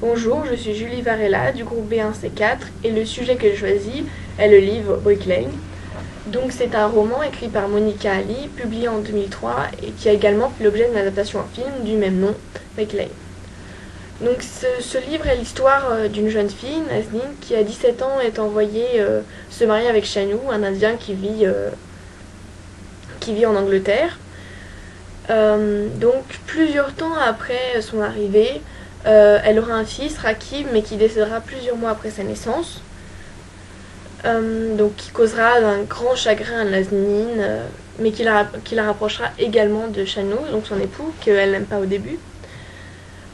Bonjour, je suis Julie Varela du groupe B1C4 et le sujet que j'ai choisi est le livre Brick Lane. Donc c'est un roman écrit par Monica Ali, publié en 2003 et qui a également fait l'objet d'une adaptation en film du même nom, Brick Lane. Donc ce livre est l'histoire d'une jeune fille, Nazneen, qui à 17 ans est envoyée se marier avec Shanu, un Indien qui vit en Angleterre. Donc plusieurs temps après son arrivée, elle aura un fils, Rakib, mais qui décédera plusieurs mois après sa naissance. Donc qui causera un grand chagrin à Nazneen, mais qui la rapprochera également de Shanu, donc son époux, qu'elle n'aime pas au début.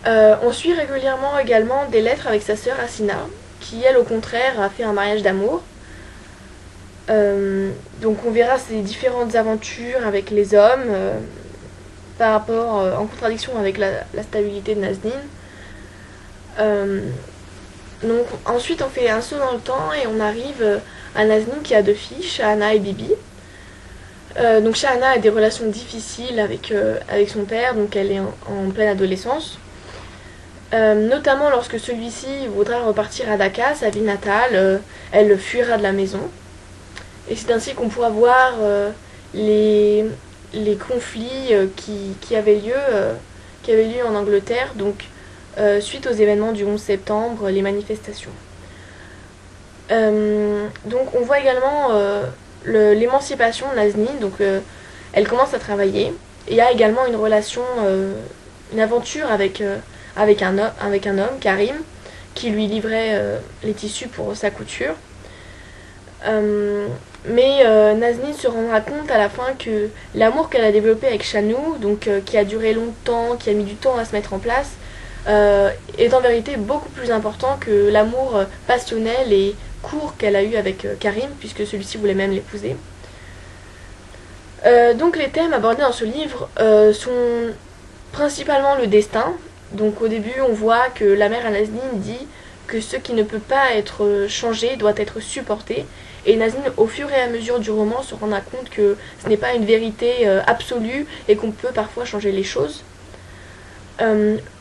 On suit régulièrement également des lettres avec sa sœur Asina, qui elle au contraire a fait un mariage d'amour. Donc on verra ses différentes aventures avec les hommes, par rapport en contradiction avec la stabilité de Nazneen. Donc ensuite on fait un saut dans le temps et on arrive à Nazneen qui a deux filles, Shahana et Bibi. Donc Shahana a des relations difficiles avec son père, donc elle est en pleine adolescence. Notamment lorsque celui-ci voudra repartir à Dhaka, sa ville natale, elle fuira de la maison. Et c'est ainsi qu'on pourra voir les conflits qui avaient lieu en Angleterre, donc suite aux événements du 11 septembre, les manifestations. Donc on voit également l'émancipation de Nazneen, donc elle commence à travailler et a également une relation, une aventure avec un homme, Karim, qui lui livrait les tissus pour sa couture. Mais Nazneen se rendra compte à la fin que l'amour qu'elle a développé avec Shanu, donc qui a duré longtemps, qui a mis du temps à se mettre en place, est en vérité beaucoup plus important que l'amour passionnel et court qu'elle a eu avec Karim, puisque celui-ci voulait même l'épouser. Donc les thèmes abordés dans ce livre sont principalement le destin. Donc au début on voit que la mère à Nazneen dit que ce qui ne peut pas être changé doit être supporté. Et Nazneen, au fur et à mesure du roman, se rendra compte que ce n'est pas une vérité absolue et qu'on peut parfois changer les choses.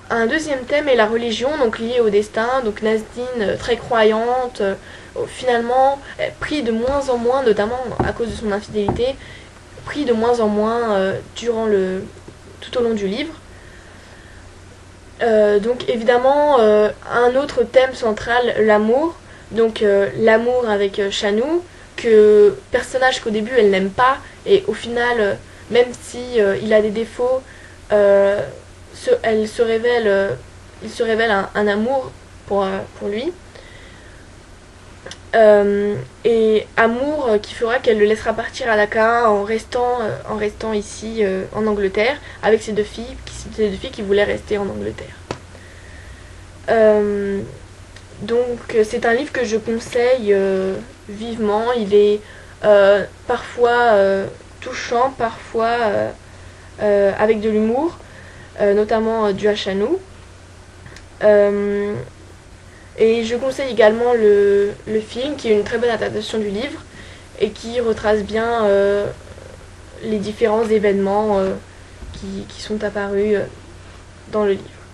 Un deuxième thème est la religion, donc liée au destin. Donc Nazneen, très croyante, finalement, prie de moins en moins, notamment à cause de son infidélité, prie de moins en moins tout au long du livre. Donc évidemment, un autre thème central, l'amour. Donc l'amour avec Shanu, personnage qu'au début elle n'aime pas, et au final, même si il a des défauts, il se révèle un amour pour lui. Et amour qui fera qu'elle le laissera partir à Dhaka en restant ici en Angleterre avec ses deux filles qui voulaient rester en Angleterre. Donc c'est un livre que je conseille vivement. Il est parfois touchant, parfois avec de l'humour, notamment dû à Shanu. Et je conseille également le film, qui est une très bonne adaptation du livre et qui retrace bien les différents événements qui sont apparus dans le livre.